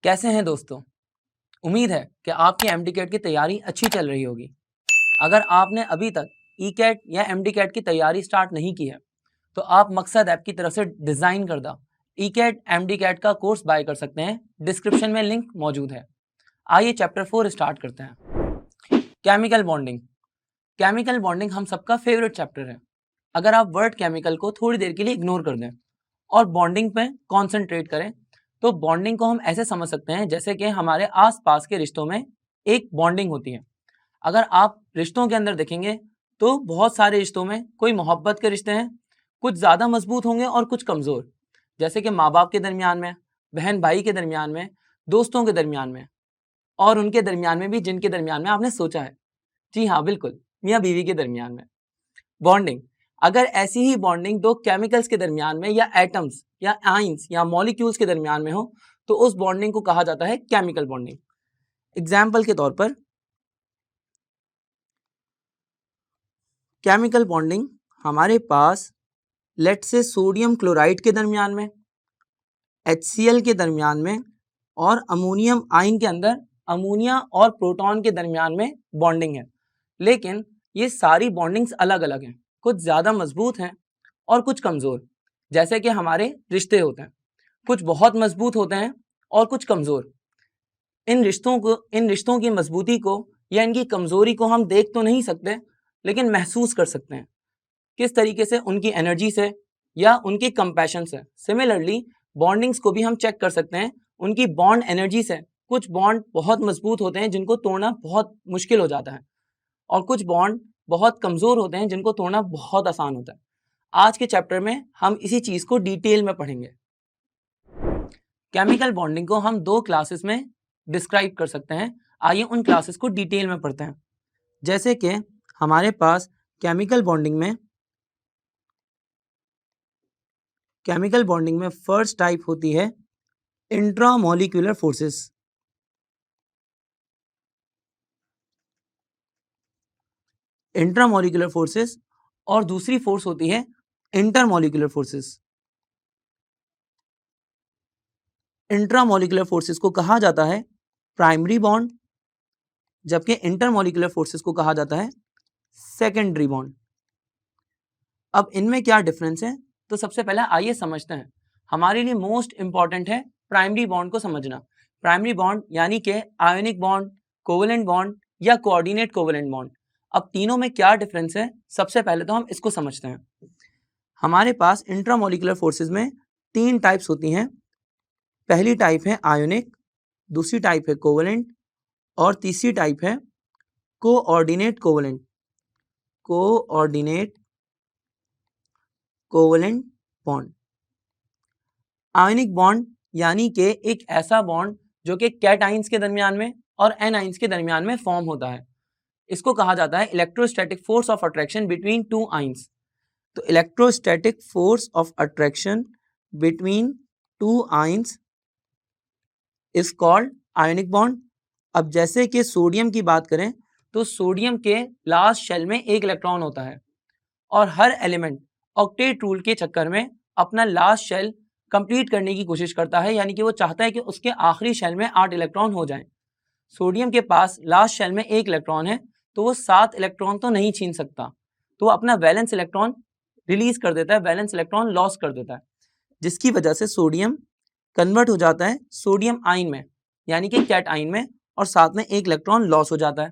कैसे हैं दोस्तों? उम्मीद है कि आपकी एमडी-कैट की तैयारी अच्छी चल रही होगी। अगर आपने अभी तक ई-कैट या एमडी-कैट की तैयारी स्टार्ट नहीं की है, तो आप मकसद ऐप की तरफ से डिज़ाइन करदा ई-कैट एमडी-कैट का कोर्स बाय कर सकते हैं। डिस्क्रिप्शन में लिंक मौजूद है। आइए चैप्टर 4 स्टार्ट करते हैं। Chemical bonding. केमिकल बॉन्डिंग हम सबका फेवरेट चैप्टर है। अगर आप वर्ड केमिकल को थोड़ी देर के लिए इग्नोर कर दें और बॉन्डिंग पे कॉन्सेंट्रेट करें, तो बॉन्डिंग को हम ऐसे समझ सकते हैं जैसे कि हमारे आसपास के रिश्तों में एक बॉन्डिंग होती है। अगर आप रिश्तों के अंदर देखेंगे तो बहुत सारे रिश्तों में कोई मोहब्बत के रिश्ते हैं, कुछ ज़्यादा मजबूत होंगे और कुछ कमज़ोर, जैसे कि माँ बाप के दरमियान में, बहन भाई के दरमियान में, दोस्तों के दरमियान में और उनके दरमियान में भी जिनके दरमियान में आपने सोचा है। जी हाँ, बिल्कुल, मियाँ बीवी के दरमियान में। बॉन्डिंग, अगर ऐसी ही बॉन्डिंग दो केमिकल्स के दरमियान में या एटम्स या आइंस या मॉलिक्यूल्स के दरमियान में हो, तो उस बॉन्डिंग को कहा जाता है केमिकल बॉन्डिंग। एग्जाम्पल के तौर पर केमिकल बॉन्डिंग हमारे पास लेट से सोडियम क्लोराइड के दरमियान में, HCl के दरमियान में और अमोनियम आयन के अंदर अमोनिया और प्रोटॉन के दरमियान में बॉन्डिंग है। लेकिन ये सारी बॉन्डिंग्स अलग अलग हैं, कुछ ज़्यादा मजबूत हैं और कुछ कमज़ोर, जैसे कि हमारे रिश्ते होते हैं, कुछ बहुत मजबूत होते हैं और कुछ कमज़ोर। इन रिश्तों की मजबूती को या इनकी कमज़ोरी को हम देख तो नहीं सकते, लेकिन महसूस कर सकते हैं। किस तरीके से? उनकी एनर्जी से या उनके कंपैशन से। सिमिलरली बॉन्डिंग्स को भी हम चेक कर सकते हैं उनकी बॉन्ड एनर्जी से। कुछ बॉन्ड बहुत मजबूत होते हैं जिनको तोड़ना बहुत मुश्किल हो जाता है और कुछ बॉन्ड बहुत कमज़ोर होते हैं जिनको तोड़ना बहुत आसान होता है। आज के चैप्टर में हम इसी चीज़ को डिटेल में पढ़ेंगे। केमिकल बॉन्डिंग को हम दो क्लासेस में डिस्क्राइब कर सकते हैं। आइए उन क्लासेस को डिटेल में पढ़ते हैं। जैसे कि हमारे पास केमिकल बॉन्डिंग में फर्स्ट टाइप होती है इंट्रामॉलिक्यूलर फोर्सेस। इंट्रामॉलिक्यूलर फोर्सेस और दूसरी फोर्स होती है इंटरमॉलिक्यूलर फोर्सेस। इंट्रामॉलिक्यूलर फोर्सेस को कहा जाता है प्राइमरी बॉन्ड, जबकि इंटरमॉलिक्यूलर फोर्सेस को कहा जाता है सेकेंडरी बॉन्ड। अब इनमें क्या डिफरेंस है, तो सबसे पहले आइए समझते हैं। हमारे लिए मोस्ट इंपॉर्टेंट है प्राइमरी बॉन्ड को समझना। प्राइमरी बॉन्ड यानी कि आयोनिक बॉन्ड, कोवेलेंट बॉन्ड या कोऑर्डिनेट कोवेलेंट बॉन्ड। अब तीनों में क्या डिफरेंस है, सबसे पहले तो हम इसको समझते हैं। हमारे पास इंट्रामॉलिक्यूलर फोर्सेस में तीन टाइप्स होती हैं। पहली टाइप है आयोनिक, दूसरी टाइप है कोवेलेंट और तीसरी टाइप है coordinate covalent. Coordinate covalent bond. Ionic bond यानी कि एक ऐसा बॉन्ड जो कि कैटाइंस के दरमियान में और एनाइंस के दरमियान में फॉर्म होता है। इसको कहा जाता है electrostatic force of attraction between two ions. तो electrostatic force of attraction between two ions is called ionic bond. अब जैसे कि सोडियम की बात करें तो सोडियम के लास्ट शेल में एक इलेक्ट्रॉन होता है और हर एलिमेंट ऑक्टेट रूल के चक्कर में अपना लास्ट शेल कंप्लीट करने की कोशिश करता है, यानी कि वो चाहता है कि उसके आखिरी शेल में 8 इलेक्ट्रॉन हो जाएं। सोडियम के पास लास्ट शेल में एक इलेक्ट्रॉन है, तो वो 7 इलेक्ट्रॉन तो नहीं छीन सकता, तो वो अपना वैलेंस इलेक्ट्रॉन रिलीज कर देता है, वैलेंस इलेक्ट्रॉन लॉस कर देता है, जिसकी वजह से सोडियम कन्वर्ट हो जाता है सोडियम आयन में, यानी कि कैट आयन में, और साथ में एक इलेक्ट्रॉन लॉस हो जाता है।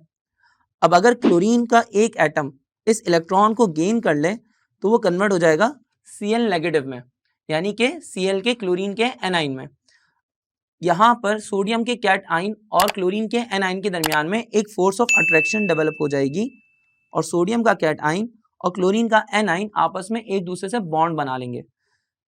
अब अगर क्लोरीन का एक एटम इस इलेक्ट्रॉन को गेन कर ले तो वो कन्वर्ट हो जाएगा Cl नेगेटिव में, यानी कि Cl के क्लोरीन के एनाइन में। यहाँ पर सोडियम के कैट आयन और क्लोरीन के एनाइन के दरमियान में एक फोर्स ऑफ अट्रैक्शन डेवलप हो जाएगी और सोडियम का कैट आयन और क्लोरीन का एनाइन आपस में एक दूसरे से बॉन्ड बना लेंगे।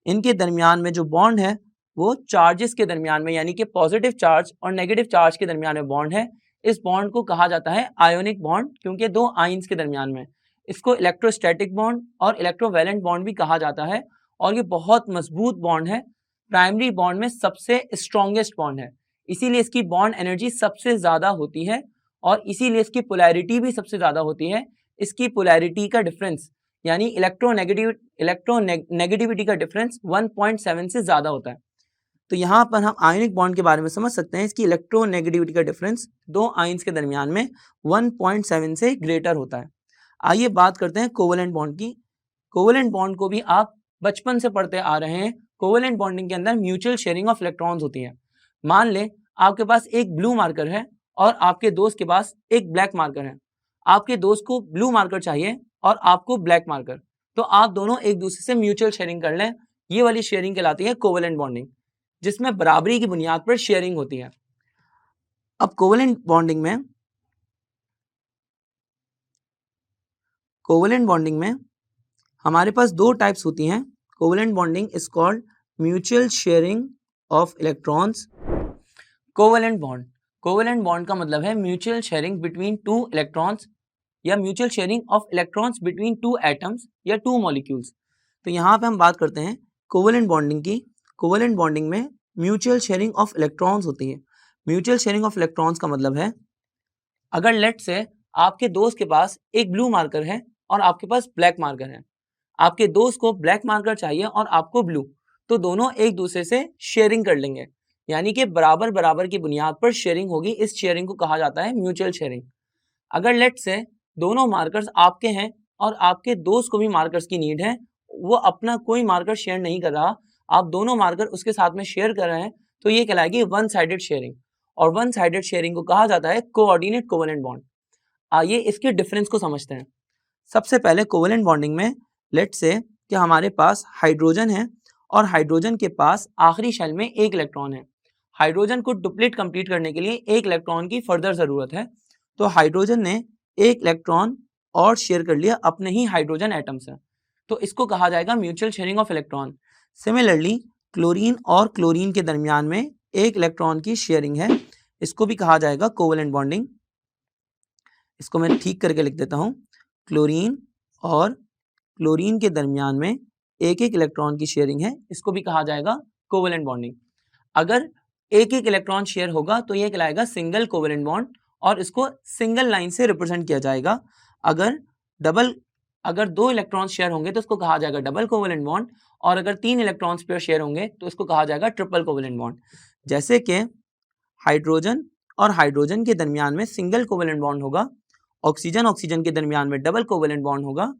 इनके दरमियान में जो बॉन्ड है वो चार्जेस के दरमियान में, यानी कि पॉजिटिव चार्ज और नेगेटिव चार्ज के दरमियान में बॉन्ड है। इस बॉन्ड को कहा जाता है आयोनिक बॉन्ड, क्योंकि दो आयंस के दरमियान में। इसको इलेक्ट्रोस्टैटिक बॉन्ड और इलेक्ट्रोवैलेंट बॉन्ड भी कहा जाता है और ये बहुत मजबूत बॉन्ड है। प्राइमरी बॉन्ड में सबसे स्ट्रॉन्गेस्ट बॉन्ड है, इसीलिए इसकी बॉन्ड एनर्जी सबसे ज़्यादा होती है और इसीलिए इसकी पोलैरिटी भी सबसे ज़्यादा होती है। इसकी पोलैरिटी का डिफरेंस यानी इलेक्ट्रोनेगेटिविटी का डिफरेंस 1.7 से ज़्यादा होता है। तो यहाँ पर हम आयनिक बॉन्ड के बारे में समझ सकते हैं। इसकी इलेक्ट्रोनेगेटिविटी का डिफरेंस दो आयंस के दरमियान में 1.7 से ग्रेटर होता है। आइए बात करते हैं कोवेलेंट बॉन्ड की। कोवेलेंट बॉन्ड को भी आप बचपन से पढ़ते आ रहे हैं। कोवेलेंट बॉन्डिंग के अंदर म्यूचुअल शेयरिंग ऑफ इलेक्ट्रॉन्स होती है। मान ले आपके पास एक ब्लू मार्कर है और आपके दोस्त के पास एक ब्लैक मार्कर है। आपके दोस्त को ब्लू मार्कर चाहिए और आपको ब्लैक मार्कर, तो आप दोनों एक दूसरे से म्यूचुअल शेयरिंग कर लें। ये वाली शेयरिंग कहलाती है कोवेलेंट बॉन्डिंग, जिसमें बराबरी की बुनियाद पर शेयरिंग होती है। अब कोवेलेंट बॉन्डिंग में हमारे पास दो टाइप्स होती हैं। Covalent bonding is called mutual sharing of electrons. Covalent bond का मतलब है mutual sharing between two electrons या mutual sharing of electrons between two atoms या टू मॉलिक्यूल्स। तो यहाँ पे हम बात करते हैं कोवेलेंट बॉन्डिंग की। कोवेलेंट बॉन्डिंग में म्यूचुअल शेयरिंग ऑफ इलेक्ट्रॉन्स होती है। म्यूचुअल शेयरिंग ऑफ इलेक्ट्रॉन्स का मतलब है, अगर लेट से आपके दोस्त के पास एक ब्लू मार्कर है और आपके पास ब्लैक मार्कर है, आपके दोस्त को ब्लैक मार्कर चाहिए और आपको ब्लू, तो दोनों एक दूसरे से शेयरिंग कर लेंगे, यानी कि बराबर बराबर की बुनियाद पर शेयरिंग होगी। इस शेयरिंग को कहा जाता है म्यूचुअल शेयरिंग। अगर लेट से दोनों मार्कर्स आपके हैं और आपके दोस्त को भी मार्कर्स की नीड है, वो अपना कोई मार्कर शेयर नहीं कर रहा, आप दोनों मार्कर उसके साथ में शेयर कर रहे हैं, तो ये कहलाएगी वन साइडेड शेयरिंग। और वन साइडेड शेयरिंग को कहा जाता है कोऑर्डिनेट कोवेलेंट बॉन्ड। आइए इसके डिफरेंस को समझते हैं। सबसे पहले कोवेलेंट बॉन्डिंग में लेट से कि हमारे पास हाइड्रोजन है और हाइड्रोजन के पास आखिरी शेल में एक इलेक्ट्रॉन है। हाइड्रोजन को डुप्लीट कंप्लीट करने के लिए एक इलेक्ट्रॉन की फर्दर जरूरत है, तो हाइड्रोजन ने एक इलेक्ट्रॉन और शेयर कर लिया अपने ही हाइड्रोजन एटम से, तो इसको कहा जाएगा mutual sharing of electron. Similarly chlorine और क्लोरीन के दरमियान में एक इलेक्ट्रॉन की शेयरिंग है, इसको भी कहा जाएगा कोवेलेंट बॉन्डिंग। इसको मैं ठीक करके लिख देता हूं, क्लोरीन और क्लोरीन के दरमियान में एक एक इलेक्ट्रॉन की शेयरिंग है, इसको भी कहा जाएगा कोवेलेंट बॉन्डिंग। अगर एक एक इलेक्ट्रॉन शेयर होगा तो यह कहलाएगा सिंगल कोवेलेंट बॉन्ड और इसको सिंगल लाइन से रिप्रेजेंट किया जाएगा। अगर दो इलेक्ट्रॉन शेयर होंगे तो इसको कहा जाएगा डबल कोवेलेंट बॉन्ड, और अगर तीन इलेक्ट्रॉन्स पेयर शेयर होंगे तो इसको कहा जाएगा ट्रिपल कोवेलेंट बॉन्ड। जैसे कि हाइड्रोजन और हाइड्रोजन के दरमियान में सिंगल कोवेलेंट बॉन्ड होगा, ऑक्सीजन के दरमियान में डबल कोवेलेंट बॉन्ड होगा,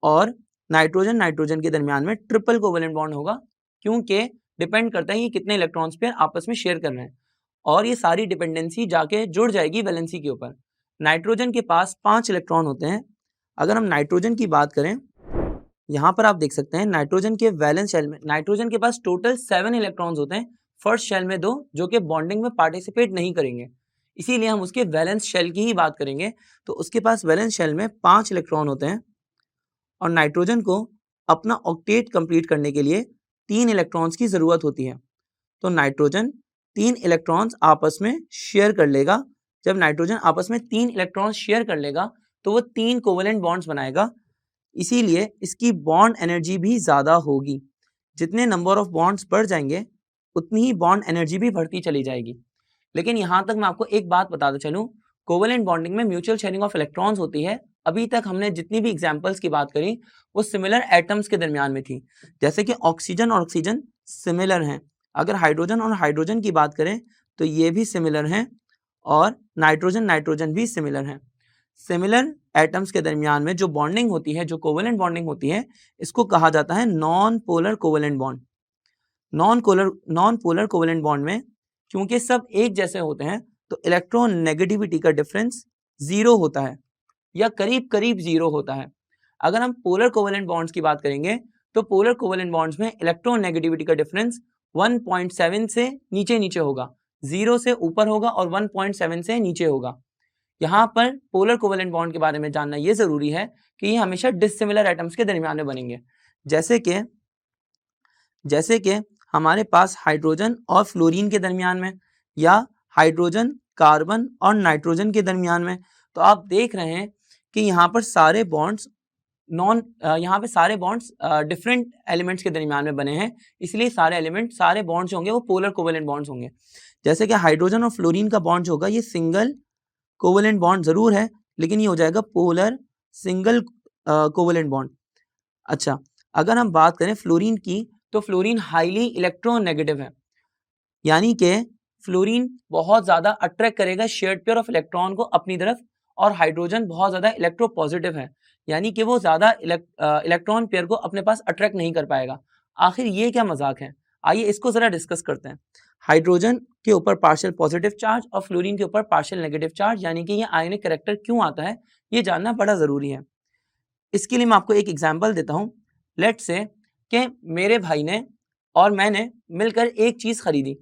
और नाइट्रोजन के दरमियान में ट्रिपल कोवेलेंट बॉन्ड होगा, क्योंकि डिपेंड करता है कि कितने इलेक्ट्रॉन्स पेयर आपस में शेयर कर रहे हैं। और ये सारी डिपेंडेंसी जाके जुड़ जाएगी वैलेंसी के ऊपर। नाइट्रोजन के पास 5 इलेक्ट्रॉन होते हैं। अगर हम नाइट्रोजन की बात करें, यहाँ पर आप देख सकते हैं नाइट्रोजन के वैलेंस शेल में नाइट्रोजन के पास टोटल 7 इलेक्ट्रॉन्स होते हैं। फर्स्ट शेल में 2 जो कि बॉन्डिंग में पार्टिसिपेट नहीं करेंगे, इसीलिए हम उसके वैलेंस शेल की ही बात करेंगे। तो उसके पास वैलेंस शेल में 5 इलेक्ट्रॉन होते हैं और नाइट्रोजन को अपना ऑक्टेट कंप्लीट करने के लिए 3 इलेक्ट्रॉन्स की ज़रूरत होती है। तो नाइट्रोजन 3 इलेक्ट्रॉन्स आपस में शेयर कर लेगा। जब नाइट्रोजन आपस में 3 इलेक्ट्रॉन्स शेयर कर लेगा तो वो 3 कोवेलेंट बॉन्ड्स बनाएगा, इसीलिए इसकी बॉन्ड एनर्जी भी ज़्यादा होगी। जितने नंबर ऑफ बॉन्ड्स बढ़ जाएंगे उतनी ही बॉन्ड एनर्जी भी बढ़ती चली जाएगी। लेकिन यहाँ तक मैं आपको एक बात बताता चलूँ, कोवेलेंट बॉन्डिंग में म्यूचुअल शेयरिंग ऑफ इलेक्ट्रॉन्स होती है। अभी तक हमने जितनी भी एग्जांपल्स की बात करी वो सिमिलर एटम्स के दरमियान में थी, जैसे कि ऑक्सीजन और ऑक्सीजन सिमिलर हैं। अगर हाइड्रोजन और हाइड्रोजन की बात करें तो ये भी सिमिलर हैं, और नाइट्रोजन भी सिमिलर हैं। सिमिलर एटम्स के दरमियान में जो बॉन्डिंग होती है, जो कोवेलेंट बॉन्डिंग होती है, इसको कहा जाता है non polar covalent bond. Non polar covalent bond में क्योंकि सब एक जैसे होते हैं तो इलेक्ट्रॉन नेगेटिविटी का डिफरेंस 0 होता है या करीब करीब 0 होता है। अगर हम पोलर कोवेलेंट बॉन्ड्स की बात करेंगे तो पोलर कोवेलेंट बॉन्ड्स में इलेक्ट्रॉन नेगेटिविटी का डिफरेंस 1.7 से नीचे होगा, 0 से ऊपर होगा और 1.7 से नीचे होगा। यहाँ पर पोलर कोवेलेंट बॉन्ड के बारे में जानना ये जरूरी है कि ये हमेशा डिसिमिलर एटम्स के दरमियान में बनेंगे। जैसे कि हमारे पास हाइड्रोजन और फ्लोरीन के दरमियान में, या हाइड्रोजन कार्बन और नाइट्रोजन के दरमियान में। तो आप देख रहे हैं कि यहाँ पर सारे बॉन्ड्स डिफरेंट एलिमेंट्स के दरमियान में बने हैं, इसलिए सारे बॉन्ड्स होंगे वो पोलर कोवेलेंट बॉन्ड्स होंगे। जैसे कि हाइड्रोजन और फ्लोरीन का बॉन्ड होगा, ये सिंगल कोवेलेंट बॉन्ड जरूर है, लेकिन ये हो जाएगा पोलर सिंगल कोवेलेंट बॉन्ड। अच्छा, अगर हम बात करें फ्लोरीन की, तो फ्लोरीन हाईली इलेक्ट्रोनेगेटिव है। यानी कि फ्लोरीन बहुत ज़्यादा अट्रैक्ट करेगा शेयर्ड पेयर ऑफ इलेक्ट्रॉन को अपनी तरफ, और हाइड्रोजन बहुत ज़्यादा इलेक्ट्रोपॉजिटिव है, यानी कि वो ज़्यादा इलेक्ट्रॉन पेयर को अपने पास अट्रैक्ट नहीं कर पाएगा। आखिर ये क्या मजाक है, आइए इसको ज़रा डिस्कस करते हैं। हाइड्रोजन के ऊपर पार्शियल पॉजिटिव चार्ज और फ्लोरीन के ऊपर पार्शियल नेगेटिव चार्ज, यानी कि ये आयनिक कैरेक्टर क्यों आता है, ये जानना बड़ा ज़रूरी है। इसके लिए मैं आपको एक एग्जाम्पल देता हूँ। लेट्स से कि मेरे भाई ने और मैंने मिलकर एक चीज़ खरीदी।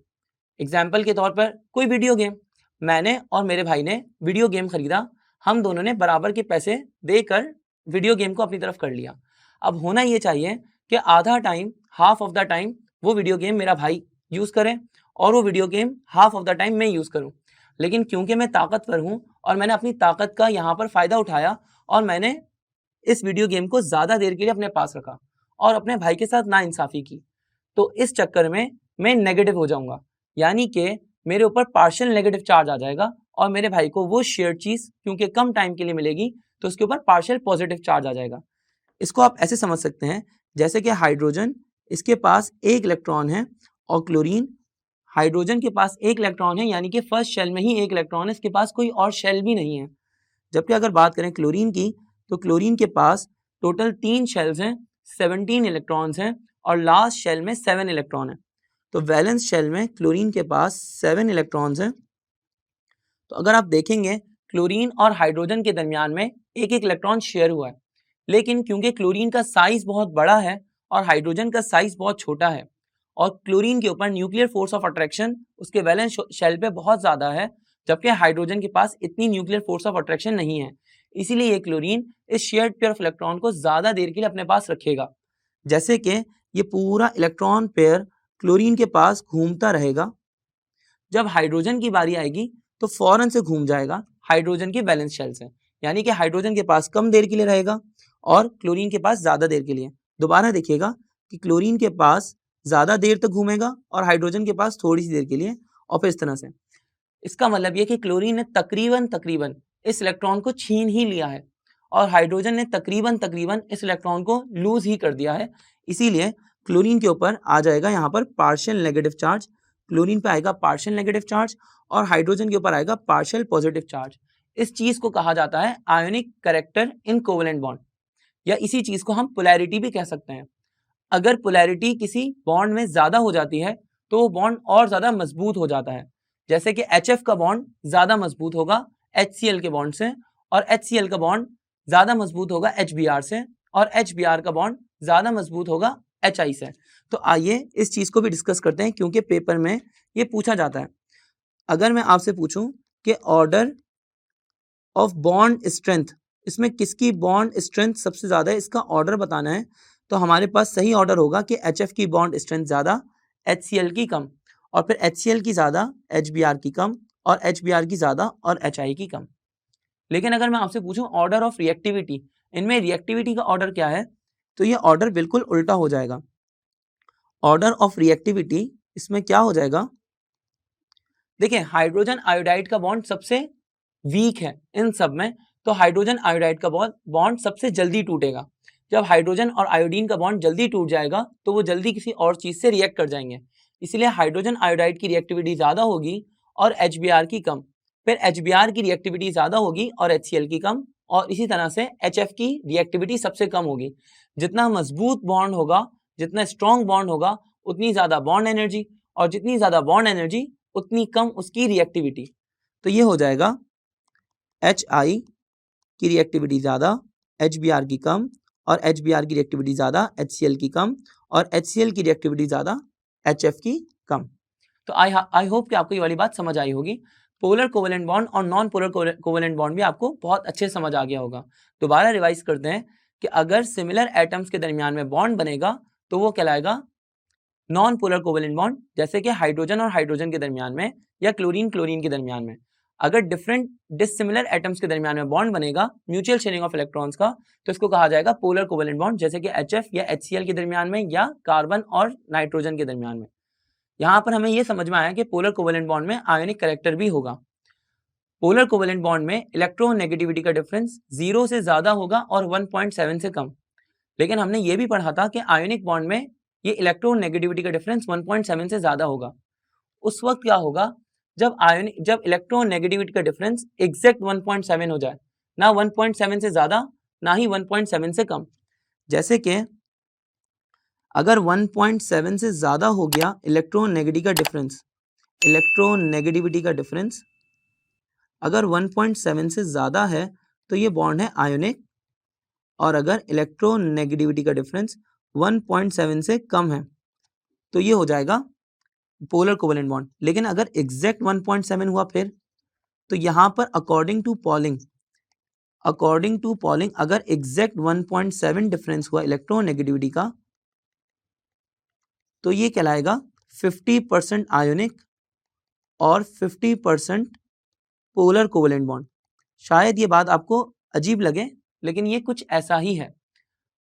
एग्जाम्पल के तौर पर कोई वीडियो गेम, मैंने और मेरे भाई ने वीडियो गेम खरीदा, हम दोनों ने बराबर के पैसे देकर वीडियो गेम को अपनी तरफ कर लिया। अब होना ये चाहिए कि आधा time, half of the time वो वीडियो गेम मेरा भाई यूज़ करे और वो video game half of the time मैं यूज़ करूँ। लेकिन क्योंकि मैं ताकतवर हूँ और मैंने अपनी ताकत का यहाँ पर फ़ायदा उठाया और मैंने इस वीडियो गेम को ज़्यादा देर के लिए अपने पास रखा और अपने भाई के साथ नाइंसाफ़ी की, तो इस चक्कर में मैं नेगेटिव हो जाऊंगा, यानी कि मेरे ऊपर पार्शियल नेगेटिव चार्ज आ जाएगा और मेरे भाई को वो शेयर चीज़ क्योंकि कम टाइम के लिए मिलेगी तो उसके ऊपर पार्शियल पॉजिटिव चार्ज आ जाएगा। इसको आप ऐसे समझ सकते हैं जैसे कि हाइड्रोजन, इसके पास एक इलेक्ट्रॉन है, और क्लोरीन, हाइड्रोजन के पास एक इलेक्ट्रॉन है, यानी कि फर्स्ट शेल में ही एक इलेक्ट्रॉन है, इसके पास कोई और शेल भी नहीं है। जबकि अगर बात करें क्लोरीन की, तो क्लोरीन के पास टोटल 3 शेल्स हैं, 17 इलेक्ट्रॉन्स हैं, और लास्ट शेल में 7 इलेक्ट्रॉन है। तो वैलेंस शेल में क्लोरीन के पास 7 इलेक्ट्रॉन्स हैं। तो अगर आप देखेंगे क्लोरीन और हाइड्रोजन के दरमियान में एक एक इलेक्ट्रॉन शेयर हुआ है, लेकिन क्योंकि क्लोरीन का साइज बहुत बड़ा है और हाइड्रोजन का साइज बहुत छोटा है, और क्लोरीन के ऊपर न्यूक्लियर फोर्स ऑफ अट्रैक्शन उसके वैलेंस शेल पे बहुत ज़्यादा है, जबकि हाइड्रोजन के पास इतनी न्यूक्लियर फोर्स ऑफ अट्रैक्शन नहीं है, इसीलिए ये क्लोरीन इस शेयर्ड पेयर ऑफ इलेक्ट्रॉन को ज़्यादा देर के लिए अपने पास रखेगा। जैसे कि ये पूरा इलेक्ट्रॉन पेयर क्लोरीन के पास घूमता रहेगा, जब हाइड्रोजन की बारी आएगी तो फौरन से घूम जाएगा हाइड्रोजन की वैलेंस शेल से, यानी कि हाइड्रोजन के पास कम देर के लिए रहेगा और क्लोरीन के पास ज़्यादा देर के लिए। दोबारा देखिएगा कि क्लोरीन के पास ज़्यादा देर तक घूमेगा और हाइड्रोजन के पास थोड़ी सी देर के लिए, और फिर इस तरह से। इसका मतलब यह कि क्लोरीन ने तकरीबन इस इलेक्ट्रॉन को छीन ही लिया है और हाइड्रोजन ने तकरीबन इस इलेक्ट्रॉन को लूज ही कर दिया है। इसीलिए क्लोरीन के ऊपर आ जाएगा यहाँ पर पार्शियल नेगेटिव चार्ज, क्लोरीन पे आएगा पार्शियल नेगेटिव चार्ज, और हाइड्रोजन के ऊपर आएगा पार्शियल पॉजिटिव चार्ज। इस चीज को कहा जाता है ionic character in covalent bond, या इसी चीज को हम पोलैरिटी भी कह सकते हैं। अगर पोलैरिटी किसी बॉन्ड में ज्यादा हो जाती है तो वो बॉन्ड और ज्यादा मजबूत हो जाता है। जैसे कि HF का बॉन्ड ज्यादा मजबूत होगा HCl के बॉन्ड से, और HCl का बॉन्ड ज्यादा मजबूत होगा HBr से, और HBr का बॉन्ड ज्यादा मजबूत होगा HI से। तो आइए इस चीज को भी डिस्कस करते हैं, क्योंकि पेपर में ये पूछा जाता है। अगर मैं आपसे पूछूं कि ऑर्डर ऑफ बॉन्ड स्ट्रेंथ, इसमें किसकी बॉन्ड स्ट्रेंथ सबसे ज्यादा है, इसका ऑर्डर बताना है, तो हमारे पास सही ऑर्डर होगा कि HF की बॉन्ड स्ट्रेंथ ज्यादा, HCl की कम, और फिर HCl की ज्यादा, HBr की कम, और HBr की ज्यादा और HI की कम। लेकिन अगर मैं आपसे पूछूं ऑर्डर ऑफ रिएक्टिविटी, इनमें रिएक्टिविटी का ऑर्डर क्या है, तो ये ऑर्डर बिल्कुल उल्टा हो जाएगा। ऑर्डर ऑफ रिएक्टिविटी इसमें क्या हो जाएगा, देखिए हाइड्रोजन आयोडाइड का बॉन्ड सबसे वीक है इन सब में, तो हाइड्रोजन आयोडाइड का बॉन्ड सबसे जल्दी टूटेगा। जब हाइड्रोजन और आयोडीन का बॉन्ड जल्दी टूट जाएगा तो वो जल्दी किसी और चीज से रिएक्ट कर जाएंगे, इसलिए हाइड्रोजन आयोडाइड की रिएक्टिविटी ज्यादा होगी और HBr की कम, फिर HBr की रिएक्टिविटी ज्यादा होगी और HCl की कम, और इसी तरह से HF की रिएक्टिविटी सबसे कम होगी। जितना मजबूत बॉन्ड होगा, जितना स्ट्रॉन्ग बॉन्ड होगा, उतनी ज्यादा बॉन्ड एनर्जी, और जितनी ज्यादा बॉन्ड एनर्जी उतनी कम उसकी रिएक्टिविटी। तो ये हो जाएगा HI की रिएक्टिविटी ज़्यादा, HBr की कम, और HBr की रिएक्टिविटी ज़्यादा, HCl की कम, और HCl की रिएक्टिविटी ज़्यादा, HF की कम। तो आई होप कि आपको ये वाली बात समझ आई होगी। पोलर कोवेलेंट बॉन्ड और नॉन पोलर कोवेलेंट बॉन्ड भी आपको बहुत अच्छे से समझ आ गया होगा। दोबारा रिवाइज करते हैं कि अगर सिमिलर एटम्स के दरमियान में बॉन्ड बनेगा तो वो कहलाएगा नॉन पोलर कोवेलेंट बॉन्ड, जैसे कि हाइड्रोजन और हाइड्रोजन के दरमियान में, या क्लोरीन क्लोरीन के दरमियान में। अगर डिफरेंट डिसिमिलर एटम्स के दरमियान में बॉन्ड बनेगा म्यूचुअल शेयरिंग ऑफ इलेक्ट्रॉन्स का, तो इसको कहा जाएगा पोलर कोवेलेंट बॉन्ड, जैसे कि HF या HCl के दरमियान में, या कार्बन और नाइट्रोजन के दरमियान में। यहाँ पर हमें यह समझ में आया कि पोलर कोवेलेंट बॉन्ड में आयोनिक कैरेक्टर भी होगा। पोलर कोवेलेंट बॉन्ड में इलेक्ट्रोनेगेटिविटी का डिफरेंस 0 से ज्यादा होगा और 1.7 से कम। लेकिन हमने ये भी पढ़ा था कि आयोनिक बॉन्ड में ये इलेक्ट्रोनेगेटिविटी का डिफरेंस 1.7 से ज्यादा होगा। उस वक्त क्या होगा, जब इलेक्ट्रोनेगेटिविटी का डिफरेंस एग्जैक्ट 1.7 हो जाए, ना 1.7 से ज्यादा ना ही 1.7 से कम। जैसे कि अगर 1.7 से ज्यादा हो गया इलेक्ट्रोनेगेटिविटी का डिफरेंस अगर 1.7 से ज्यादा है तो ये बॉन्ड है आयोनिक, और अगर इलेक्ट्रोनेगेटिविटी का डिफरेंस 1.7 से कम है तो ये हो जाएगा पोलर कोवेलेंट बॉन्ड। लेकिन अगर एग्जैक्ट 1.7 हुआ फिर, तो यहां पर अकॉर्डिंग टू पॉलिंग अगर एग्जैक्ट 1.7 डिफरेंस हुआ इलेक्ट्रोनेगेटिविटी का, तो ये कहलाएगा 50% आयोनिक और 50% पोलर कोवेलेंट बॉन्ड। शायद ये बात आपको अजीब लगे, लेकिन ये कुछ ऐसा ही है।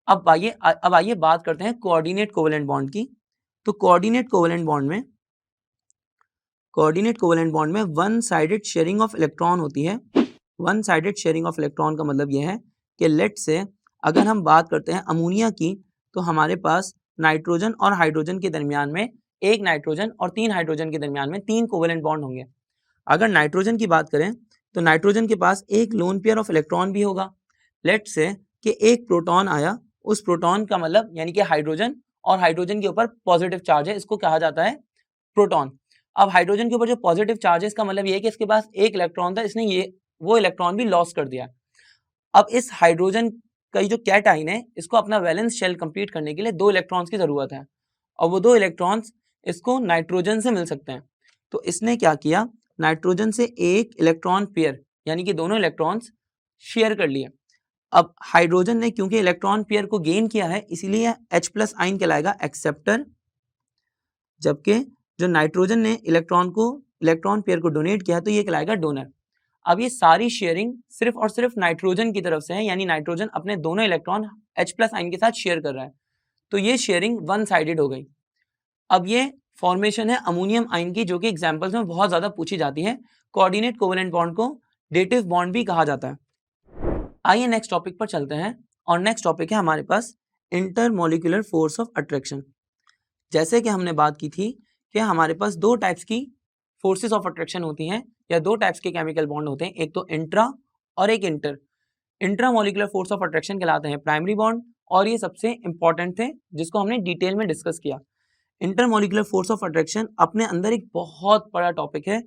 अब आइए बात करते हैं कोऑर्डिनेट कोवेलेंट बॉन्ड की। तो कोऑर्डिनेट कोवेलेंट बॉन्ड में one sided sharing of electron होती है। One sided sharing of electron का मतलब यह है कि लेट से अगर हम बात करते हैं अमोनिया की, तो हमारे पास नाइट्रोजन और हाइड्रोजन के दरमियान में एक नाइट्रोजन और 3 हाइड्रोजन के दरमियान में 3 कोवेलेंट बॉन्ड होंगे। अगर नाइट्रोजन की बात करें तो नाइट्रोजन के पास एक लोन पेयर ऑफ इलेक्ट्रॉन भी होगा। लेट से कि एक प्रोटॉन आया, उस प्रोटॉन का मतलब यानी कि हाइड्रोजन, और हाइड्रोजन के ऊपर पॉजिटिव चार्ज है, इसको कहा जाता है प्रोटॉन। अब हाइड्रोजन के ऊपर जो पॉजिटिव चार्ज है, इसका मतलब ये है कि इसके पास एक इलेक्ट्रॉन था, इसने वो इलेक्ट्रॉन भी लॉस कर दिया। अब इस हाइड्रोजन का जो कैटाइन है, इसको अपना वैलेंस शेल कंप्लीट करने के लिए 2 इलेक्ट्रॉन्स की जरूरत है, और वो 2 इलेक्ट्रॉन्स इसको नाइट्रोजन से मिल सकते हैं। तो इसने क्या किया, नाइट्रोजन से एक इलेक्ट्रॉन पेयर यानी कि दोनों इलेक्ट्रॉन्स शेयर कर लिए। अब हाइड्रोजन ने क्योंकि इलेक्ट्रॉन पेयर को गेन किया है, इसीलिए H+ आयन कहलाएगा एक्सेप्टर, जबकि जो नाइट्रोजन ने इलेक्ट्रॉन पेयर को डोनेट किया तो ये कहलाएगा डोनर। अब ये सारी शेयरिंग सिर्फ और सिर्फ नाइट्रोजन की तरफ से है, यानी नाइट्रोजन अपने दोनों इलेक्ट्रॉन H+ आयन के साथ शेयर कर रहा है, तो ये शेयरिंग वन साइडेड हो गई। अब ये फॉर्मेशन है अमोनियम आयन की, जो कि एग्जांपल्स में बहुत ज्यादा पूछी जाती है। कोऑर्डिनेट कोवेलेंट बॉन्ड को डेटिव बॉन्ड भी कहा जाता है। आइए नेक्स्ट टॉपिक पर चलते हैं, और नेक्स्ट टॉपिक है हमारे पास इंटरमॉलिक्यूलर फोर्स ऑफ अट्रैक्शन। जैसे कि हमने बात की थी कि हमारे पास 2 टाइप्स की फोर्सेस ऑफ अट्रैक्शन होती हैं, या 2 टाइप्स के केमिकल बॉन्ड होते हैं, एक तो इंट्रा और एक inter. Intramolecular force of attraction कहलाते हैं प्राइमरी बॉन्ड, और ये सबसे इंपॉर्टेंट थे जिसको हमने डिटेल में डिस्कस किया। इंटरमॉलिक्यूलर फोर्स ऑफ अट्रैक्शन अपने अंदर एक बहुत बड़ा टॉपिक है,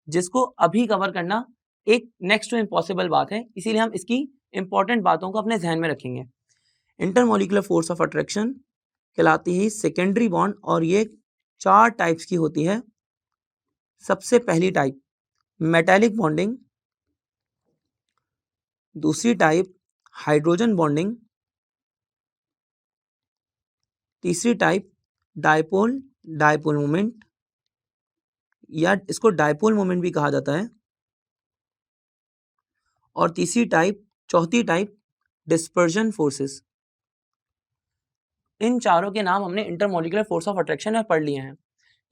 जिसको अभी कवर करना एक नेक्स्ट टू इम्पॉसिबल बात है, इसीलिए हम इसकी इंपॉर्टेंट बातों को अपने ध्यान में रखेंगे। इंटरमॉलिक्यूलर फोर्स ऑफ अट्रैक्शन कहलाती है सेकेंडरी बॉन्ड, और ये 4 टाइप्स की होती है। सबसे पहली टाइप मेटालिक बॉन्डिंग, दूसरी टाइप हाइड्रोजन बॉन्डिंग, तीसरी टाइप डायपोल मोमेंट, या इसको डायपोल मोमेंट भी कहा जाता है, और चौथी टाइप डिस्पर्जन फोर्सेस। इन चारों के नाम हमने इंटरमॉलिक्यूलर फोर्स ऑफ अट्रैक्शन में पढ़ लिए हैं।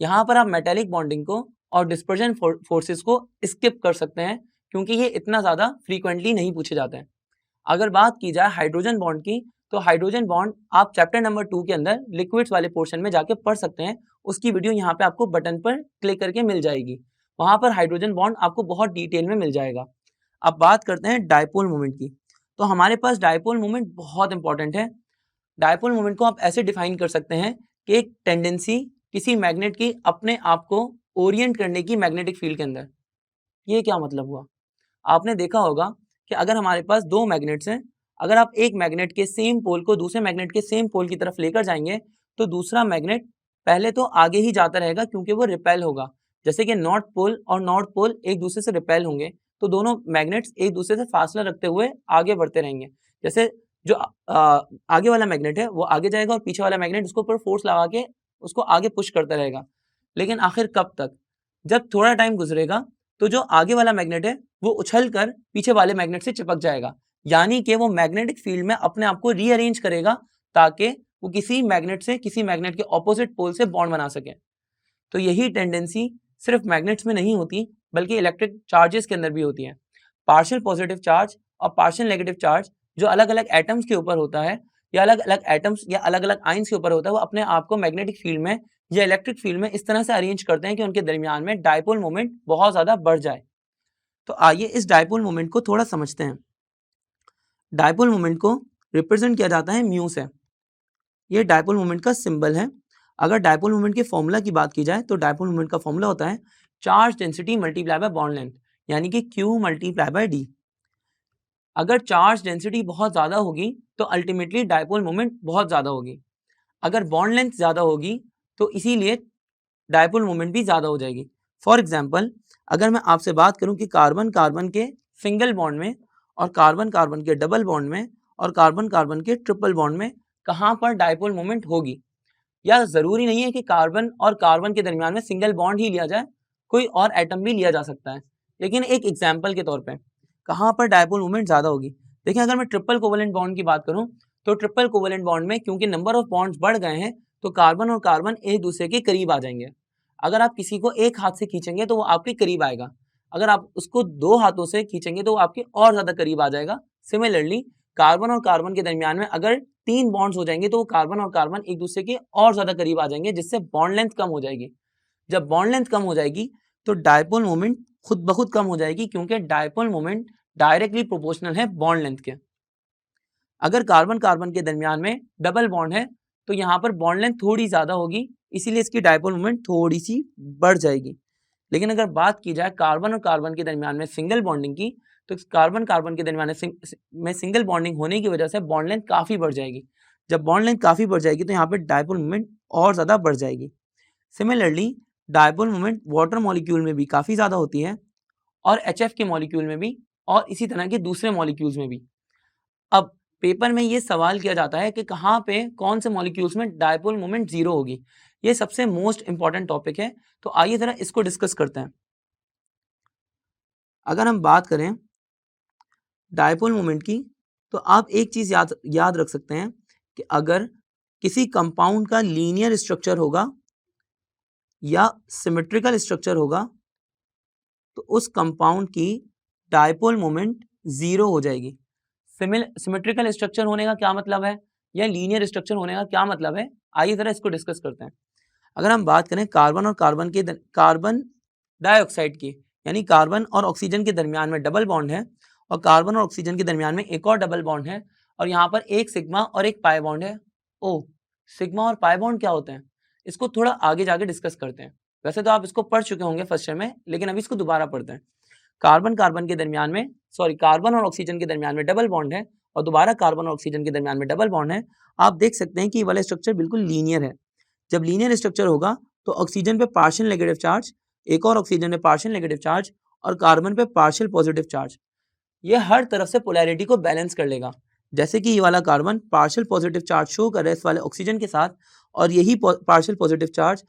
यहाँ पर आप मेटालिक बॉन्डिंग को और डिस्पर्जन फोर्सेस को स्किप कर सकते हैं, क्योंकि ये इतना ज़्यादा फ्रीक्वेंटली नहीं पूछे जाते हैं। अगर बात की जाए हाइड्रोजन बॉन्ड की, तो हाइड्रोजन बॉन्ड आप चैप्टर नंबर 2 के अंदर लिक्विड्स वाले पोर्शन में जाके पढ़ सकते हैं। उसकी वीडियो यहाँ पे आपको बटन पर क्लिक करके मिल जाएगी, वहाँ पर हाइड्रोजन बॉन्ड आपको बहुत डिटेल में मिल जाएगा। अब बात करते हैं डायपोल मोमेंट की। तो हमारे पास डायपोल मोमेंट बहुत इंपॉर्टेंट है। डायपोल मोमेंट को आप ऐसे डिफाइन कर सकते हैं कि एक टेंडेंसी किसी मैग्नेट की अपने आप को ओरिएंट करने की मैग्नेटिक फील्ड के अंदर। ये क्या मतलब हुआ? आपने देखा होगा कि अगर हमारे पास 2 मैग्नेट्स हैं, अगर आप एक मैग्नेट के सेम पोल को दूसरे मैग्नेट के सेम पोल की तरफ लेकर जाएंगे, तो दूसरा मैग्नेट पहले तो आगे ही जाता रहेगा, क्योंकि वो रिपेल होगा। जैसे कि नॉर्थ पोल और नॉर्थ पोल एक दूसरे से रिपेल होंगे, तो दोनों मैग्नेट्स एक दूसरे से फासला रखते हुए आगे बढ़ते रहेंगे। जैसे जो आगे वाला मैग्नेट है वो आगे जाएगा, और पीछे वाला मैग्नेट उसको ऊपर फोर्स लगा के उसको आगे पुश करता रहेगा। लेकिन आखिर कब तक? जब थोड़ा टाइम गुजरेगा तो जो आगे वाला मैग्नेट है वो उछल कर पीछे वाले मैग्नेट से चिपक जाएगा, यानी कि वो मैग्नेटिक फील्ड में अपने आप को रीअरेंज करेगा, ताकि वो किसी मैग्नेट के ऑपोजिट पोल से बॉन्ड बना सके। तो यही टेंडेंसी सिर्फ मैग्नेट्स में नहीं होती, बल्कि इलेक्ट्रिक चार्जेस के अंदर भी होती है। पार्शियल पॉजिटिव चार्ज और पार्शियल नेगेटिव चार्ज जो अलग अलग एटम्स के ऊपर होता है, या अलग अलग एटम्स या अलग अलग आइंस के ऊपर होता है, वो अपने आप को मैग्नेटिक फील्ड में या इलेक्ट्रिक फील्ड में इस तरह से अरेंज करते हैं कि उनके दरमियान में डायपोल मोमेंट बहुत ज्यादा बढ़ जाए। तो आइए इस डायपोल मोमेंट को थोड़ा समझते हैं। डायपोल मोमेंट को रिप्रेजेंट किया जाता है म्यू से। ये डायपोल मोमेंट का सिंबल है। अगर डायपोल मोमेंट के फॉर्मूला की बात की जाए तो डायपोल मोमेंट का फॉर्मूला होता है charge density multiply by bond length, यानी कि Q मल्टीप्लाई बाय D। अगर चार्ज डेंसिटी बहुत ज़्यादा होगी तो अल्टीमेटली डायपोल मोमेंट बहुत ज़्यादा होगी। अगर बॉन्ड लेंथ ज़्यादा होगी तो इसीलिए डायपोल मोमेंट भी ज़्यादा हो जाएगी। फॉर एग्जाम्पल, अगर मैं आपसे बात करूं कि कार्बन कार्बन के सिंगल बॉन्ड में और कार्बन कार्बन के डबल बॉन्ड में और कार्बन कार्बन के ट्रिपल बॉन्ड में कहाँ पर डायपोल मोमेंट होगी, या ज़रूरी नहीं है कि कार्बन और कार्बन के दरमियान में सिंगल बॉन्ड ही लिया जाए, कोई और एटम भी लिया जा सकता है, लेकिन एक एग्जाम्पल के तौर पर कहाँ पर डायपोल मोमेंट ज़्यादा होगी। देखिए, अगर मैं ट्रिपल कोवेलेंट बॉन्ड की बात करूँ तो ट्रिपल कोवेलेंट बॉन्ड में क्योंकि नंबर ऑफ बॉन्ड्स बढ़ गए हैं तो कार्बन और कार्बन एक दूसरे के करीब आ जाएंगे। अगर आप किसी को एक हाथ से खींचेंगे तो वो आपके करीब आएगा, अगर आप उसको दो हाथों से खींचेंगे तो वो आपके और ज़्यादा करीब आ जाएगा। सिमिलरली कार्बन और कार्बन के दरमियान में अगर 3 बॉन्ड्स हो जाएंगे तो वो कार्बन और कार्बन एक दूसरे के और ज़्यादा करीब आ जाएंगे, जिससे बॉन्ड लेंथ कम हो जाएगी। जब बॉन्ड लेंथ कम हो जाएगी तो डायपोल मोमेंट खुद ब खुद कम हो जाएगी, क्योंकि डायपोल मोमेंट डायरेक्टली प्रोपोर्शनल है बॉन्ड लेंथ के। अगर कार्बन कार्बन के दरमियान में डबल बॉन्ड है तो यहाँ पर बॉन्ड लेंथ थोड़ी ज़्यादा होगी, इसीलिए इसकी डायपोल मोमेंट थोड़ी सी बढ़ जाएगी। लेकिन अगर बात की जाए कार्बन और कार्बन के दरमियान में सिंगल बॉन्डिंग की, तो कार्बन कार्बन के दरमियान में सिंगल बॉन्डिंग होने की वजह से बॉन्ड लेंथ काफ़ी बढ़ जाएगी। जब बॉन्ड लेंथ काफ़ी बढ़ जाएगी तो यहाँ पर डायपोल मोमेंट और ज़्यादा बढ़ जाएगी। Similarly dipole moment water molecule में भी काफ़ी ज़्यादा होती है और HF के मॉलिक्यूल में भी और इसी तरह के दूसरे मॉलिक्यूल्स में भी। अब पेपर में ये सवाल किया जाता है कि कहाँ पे कौन से मॉलिक्यूल्स में डायपोल मोमेंट जीरो होगी। ये सबसे मोस्ट इंपॉर्टेंट टॉपिक है, तो आइए जरा इसको डिस्कस करते हैं। अगर हम बात करें डायपोल मोमेंट की तो आप एक चीज याद रख सकते हैं कि अगर किसी कंपाउंड का लीनियर स्ट्रक्चर होगा या सिमेट्रिकल स्ट्रक्चर होगा तो उस कंपाउंड की डायपोल मोमेंट जीरो हो जाएगी। सिमेट्रिकल स्ट्रक्चर होने का क्या मतलब है या लीनियर स्ट्रक्चर होने का क्या मतलब है, आइए जरा इसको डिस्कस करते हैं। अगर हम बात करें कार्बन और कार्बन डाइऑक्साइड की, यानी कार्बन और ऑक्सीजन के दरमियान में डबल बॉन्ड है और कार्बन और ऑक्सीजन के दरमियान में एक और डबल बॉन्ड है और यहाँ पर एक सिग्मा और एक पाई बॉन्ड है। ओ, सिग्मा और पाई बॉन्ड क्या होते हैं, इसको थोड़ा आगे जाके डिस्कस करते हैं। वैसे तो आप इसको पढ़ चुके होंगे फर्स्ट ईयर में, लेकिन अभी इसको दोबारा पढ़ते हैं। कार्बन कार्बन के दरमियान में कार्बन और ऑक्सीजन के दरमियान में डबल बॉन्ड है और दोबारा कार्बन और ऑक्सीजन के दरमियान में डबल बॉन्ड है। आप देख सकते हैं कि ये वाला स्ट्रक्चर बिल्कुल लीनियर है। जब लीनियर स्ट्रक्चर होगा तो ऑक्सीजन पे पार्शियल नेगेटिव चार्ज, एक और ऑक्सीजन पे पार्शियल नेगेटिव चार्ज और कार्बन पे पार्शियल पॉजिटिव चार्ज, ये हर तरफ से पोलैरिटी को बैलेंस कर लेगा। जैसे कि ये वाला carbon partial positive charge show कर रहा है इस वाले ऑक्सीजन के साथ और यही पार्शियल पॉजिटिव चार्ज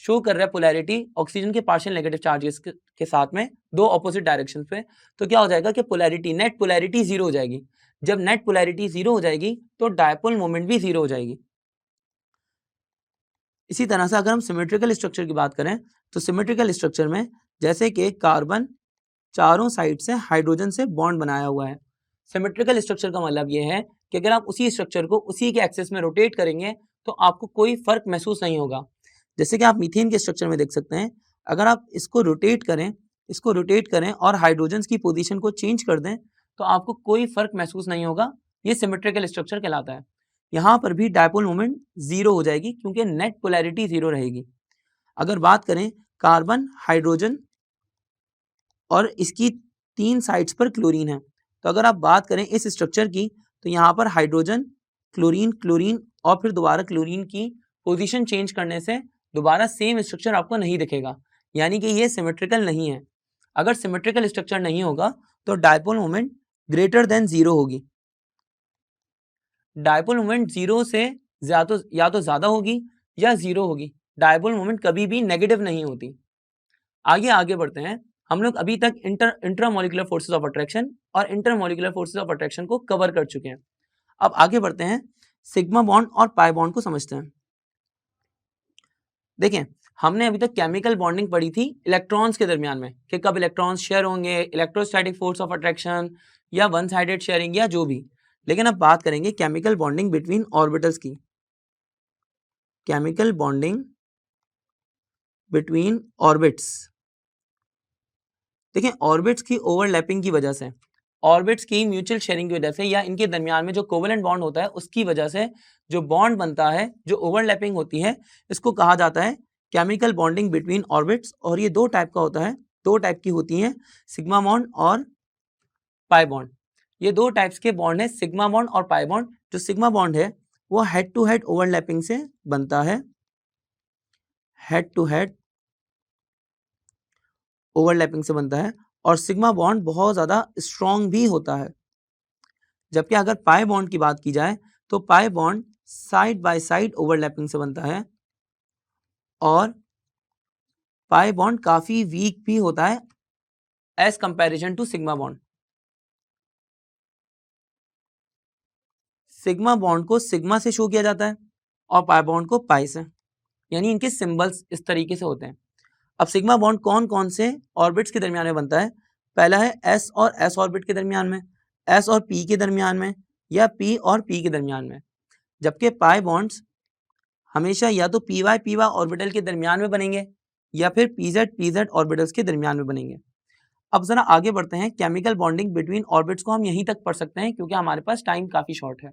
शो कर रहा है पोलैरिटी ऑक्सीजन के पार्शियल नेगेटिव चार्जेस के साथ में दो ऑपोजिट डायरेक्शन पे, तो क्या हो जाएगा कि पोलैरिटी नेट पोलैरिटी जीरो हो जाएगी। जब नेट पोलैरिटी जीरो हो जाएगी तो डायपोल मोमेंट भी जीरो हो जाएगी। इसी तरह से अगर हम सिमेट्रिकल स्ट्रक्चर की बात करें तो सिमेट्रिकल स्ट्रक्चर में जैसे कि कार्बन चारों साइड से हाइड्रोजन से बॉन्ड बनाया हुआ है। सिमेट्रिकल स्ट्रक्चर का मतलब ये है कि अगर आप उसी स्ट्रक्चर को उसी के एक्सिस में रोटेट करेंगे तो आपको कोई फर्क महसूस नहीं होगा। जैसे कि आप मीथेन के स्ट्रक्चर में देख सकते हैं, अगर आप इसको रोटेट करें और हाइड्रोजन की पोजीशन को चेंज कर दें तो आपको कोई फर्क महसूस नहीं होगा। ये सिमेट्रिकल स्ट्रक्चर कहलाता है। यहाँ पर भी डायपोल मोमेंट जीरो हो जाएगी क्योंकि नेट पोलैरिटी जीरो रहेगी। अगर बात करें कार्बन, हाइड्रोजन और इसकी 3 साइड्स पर क्लोरीन है, तो अगर आप बात करें इस स्ट्रक्चर की तो यहाँ पर हाइड्रोजन, क्लोरीन, क्लोरीन और फिर दोबारा क्लोरीन की पोजीशन चेंज करने से दोबारा सेम स्ट्रक्चर आपको नहीं दिखेगा, यानी कि ये सिमेट्रिकल नहीं है। अगर सिमेट्रिकल स्ट्रक्चर नहीं होगा तो dipole moment greater than zero होगी। डायपोल मोमेंट जीरो से या तो ज़्यादा होगी या जीरो होगी। डायपोल मोमेंट कभी भी नेगेटिव नहीं होती। आगे बढ़ते हैं। हम लोग अभी तक इंट्रामोलिकुलर फोर्सेस ऑफ अट्रैक्शन और इंटरमोलिकुलर फोर्सेस ऑफ अट्रैक्शन को कवर कर चुके हैं। अब आगे बढ़ते हैं, सिग्मा बॉन्ड और पाई बॉन्ड को समझते हैं। देखें, हमने अभी तक केमिकल बॉन्डिंग पढ़ी थी इलेक्ट्रॉन्स के दरमियान में कि कब इलेक्ट्रॉन्स शेयर होंगे, इलेक्ट्रोस्टैटिक फोर्स ऑफ अट्रैक्शन या वन साइडेड शेयरिंग या जो भी। लेकिन अब बात करेंगे केमिकल बॉन्डिंग बिटवीन ऑर्बिटल्स की। Chemical bonding between orbits. देखिए ऑर्बिट्स की ओवरलैपिंग की वजह से, ऑर्बिट्स की म्यूचुअल शेयरिंग की वजह से, या इनके दरमियान में जो कोवेलेंट बॉन्ड होता है उसकी वजह से जो बॉन्ड बनता है, जो ओवरलैपिंग होती है, इसको कहा जाता है केमिकल बॉन्डिंग बिटवीन ऑर्बिट्स। और ये दो टाइप का होता है, दो टाइप की होती हैं, सिग्मा बॉन्ड और पाई बॉन्ड। ये दो टाइप्स के बॉन्ड है, सिग्मा बॉन्ड और पाई बॉन्ड। जो सिग्मा बॉन्ड है वो हेड टू हेड ओवरलैपिंग से बनता है, हेड टू हेड ओवरलैपिंग से बनता है, और सिग्मा बॉन्ड बहुत ज्यादा स्ट्रॉन्ग भी होता है। जबकि अगर पाई बॉन्ड की बात की जाए तो pi bond side by side overlapping से बनता है, और पाई बॉन्ड काफी वीक भी होता है as comparison to sigma bond. Sigma bond को सिग्मा से शो किया जाता है और पाई बॉन्ड को पाई से, यानी इनके सिंबल्स इस तरीके से होते हैं। अब सिग्मा बॉन्ड कौन कौन से ऑर्बिट्स के दरमियान में बनता है? पहला है एस और एस ऑर्बिट के दरमियान में, एस और पी के दरमियान में, या पी और पी के दरमियान में। जबकि पाई बॉन्ड्स हमेशा या तो पी वाई ऑर्बिटल के दरमियान में बनेंगे, या फिर पीजेड ऑर्बिटल्स के दरमियान में बनेंगे। अब जरा आगे बढ़ते हैं, केमिकल बॉन्डिंग बिटवीन ऑर्बिट्स को हम यहीं तक पढ़ सकते हैं क्योंकि हमारे पास टाइम काफी शॉर्ट है।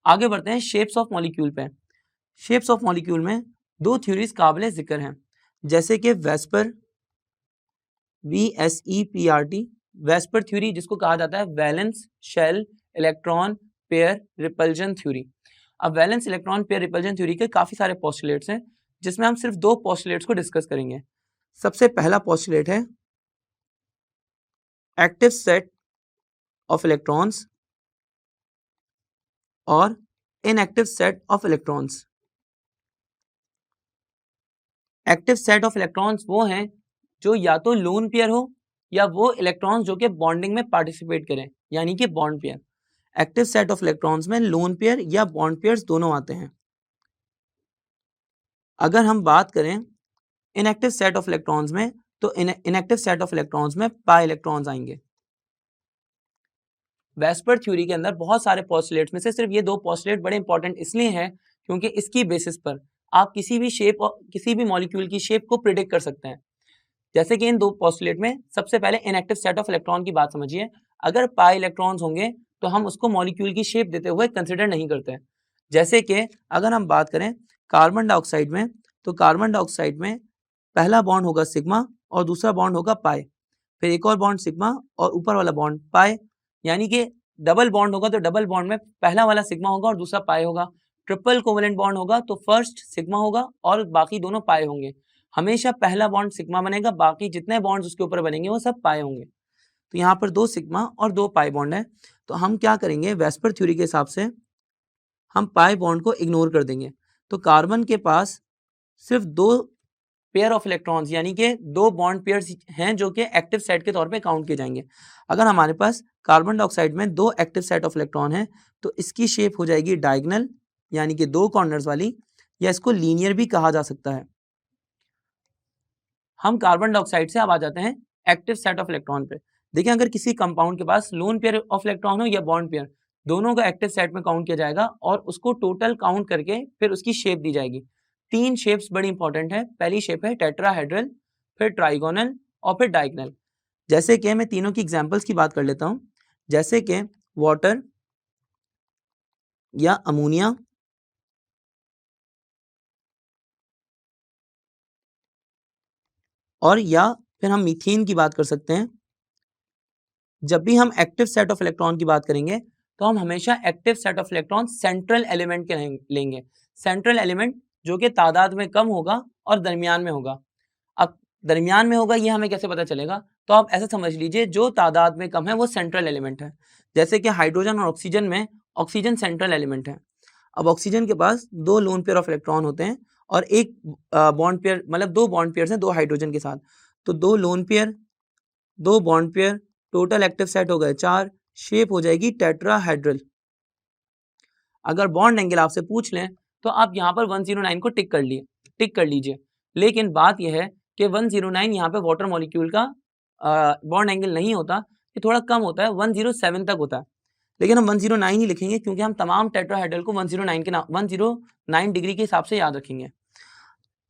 आगे बढ़ते हैं शेप्स ऑफ मॉलिक्यूल पे। शेप्स ऑफ मॉलिक्यूल में दो थ्योरीज काबिल जिक्र हैं, जैसे कि वेस्पर, VSEPRT, वेस्पर थ्योरी, जिसको कहा जाता है valence shell electron pair repulsion theory. अब valence electron pair repulsion theory के काफी सारे पोस्टुलेट्स हैं, जिसमें हम सिर्फ दो पोस्टुलेट्स को डिस्कस करेंगे। सबसे पहला पोस्टुलेट है एक्टिव सेट ऑफ इलेक्ट्रॉन्स और inactive set of electrons. Active set of electrons वो हैं जो या तो लोन पेयर हो, या वो इलेक्ट्रॉन्स जो कि बॉन्डिंग में पार्टिसिपेट करें, यानी कि bond pair. Active set of electrons में लोन पेयर या बॉन्ड पेयर्स दोनों आते हैं। अगर हम बात करें इनएक्टिव सेट ऑफ इलेक्ट्रॉन्स में, तो इनएक्टिव सेट ऑफ इलेक्ट्रॉन्स में पाई इलेक्ट्रॉन्स आएंगे। वेस्पर थ्योरी के अंदर बहुत सारे पोस्टुलेट्स में से सिर्फ ये दो पोस्टुलेट बड़े इंपॉर्टेंट इसलिए हैं क्योंकि इसकी बेसिस पर आप किसी भी शेप और किसी भी मॉलिक्यूल की शेप को प्रिडिक्ट कर सकते हैं। जैसे कि इन दो पोस्टुलेट में सबसे पहले इनएक्टिव सेट ऑफ इलेक्ट्रॉन की बात समझिए। अगर पाई इलेक्ट्रॉन्स होंगे तो हम उसको मॉलिक्यूल की शेप देते हुए कंसिडर नहीं करते। जैसे कि अगर हम बात करें कार्बन डाइऑक्साइड में, तो कार्बन डाइऑक्साइड में पहला बॉन्ड होगा सिग्मा और दूसरा बॉन्ड होगा पाई, फिर एक और बॉन्ड सिग्मा और ऊपर वाला बॉन्ड पाई, यानी कि डबल बॉन्ड होगा तो डबल बॉन्ड में पहला वाला सिग्मा होगा और दूसरा पाई होगा। ट्रिपल कोवेलेंट बॉन्ड होगा तो फर्स्ट सिग्मा होगा और बाकी दोनों पाई होंगे। हमेशा पहला बॉन्ड सिग्मा बनेगा, बाकी जितने बॉन्ड्स उसके ऊपर बनेंगे वो सब पाई होंगे। तो यहाँ पर दो सिग्मा और दो पाई बॉन्ड है, तो हम क्या करेंगे, वेस्पर थ्योरी के हिसाब से हम पाई बॉन्ड को इग्नोर कर देंगे। तो कार्बन के पास सिर्फ दो पेयर ऑफ इलेक्ट्रॉन्स यानी कि दो बॉन्ड पेयर्स हैं जो कि एक्टिव सेट के तौर पे काउंट किए जाएंगे। अगर हमारे पास कार्बन डाइऑक्साइड में दो एक्टिव सेट ऑफ इलेक्ट्रॉन है तो इसकी शेप हो जाएगी डायगोनल, यानी कि दो कॉर्नर्स वाली, या इसको लीनियर भी कहा जा सकता है। हम कार्बन डाइऑक्साइड से अब आ जाते हैं एक्टिव सेट ऑफ इलेक्ट्रॉन पे। देखिए अगर किसी कंपाउंड के पास लोन पेयर ऑफ इलेक्ट्रॉन हो या बॉन्ड पेयर, दोनों का एक्टिव सेट में काउंट किया जाएगा और उसको टोटल काउंट करके फिर उसकी शेप दी जाएगी। तीन शेप्स बड़ी इंपॉर्टेंट है। पहली शेप है टेट्राहेड्रल, फिर ट्राइगोनल और फिर डायगोनल। जैसे कि मैं तीनों की एग्जांपल्स की बात कर लेता हूं, जैसे कि वाटर या अमोनिया, और या फिर हम मीथेन की बात कर सकते हैं। जब भी हम एक्टिव सेट ऑफ इलेक्ट्रॉन की बात करेंगे तो हम हमेशा active set of electron central element के लेंगे। सेंट्रल एलिमेंट जो कि तादाद में कम होगा और दरमियान में होगा। अब दरमियान में होगा ये हमें कैसे पता चलेगा, तो आप ऐसा समझ लीजिए जो तादाद में कम है वो सेंट्रल एलिमेंट है। जैसे कि हाइड्रोजन और ऑक्सीजन में ऑक्सीजन सेंट्रल एलिमेंट है। अब ऑक्सीजन के पास दो लोन पेयर ऑफ इलेक्ट्रॉन होते हैं और एक बॉन्ड पेयर, मतलब दो बॉन्ड पेयर हैं दो हाइड्रोजन के साथ। तो दो लोन पेयर, दो bond pair, total active set हो गए 4, शेप हो जाएगी टेट्राहेड्रल। अगर बॉन्ड एंगल आपसे पूछ लें तो आप यहाँ पर 109 को टिक कर लीजिए। लेकिन बात यह है कि 109 यहाँ पे वाटर मॉलिक्यूल का बॉन्ड एंगल नहीं होता, ये थोड़ा कम होता है, 107 तक होता है। लेकिन हम 109 ही लिखेंगे क्योंकि हम तमाम टेट्राहेड्रल को 109 डिग्री के हिसाब से याद रखेंगे।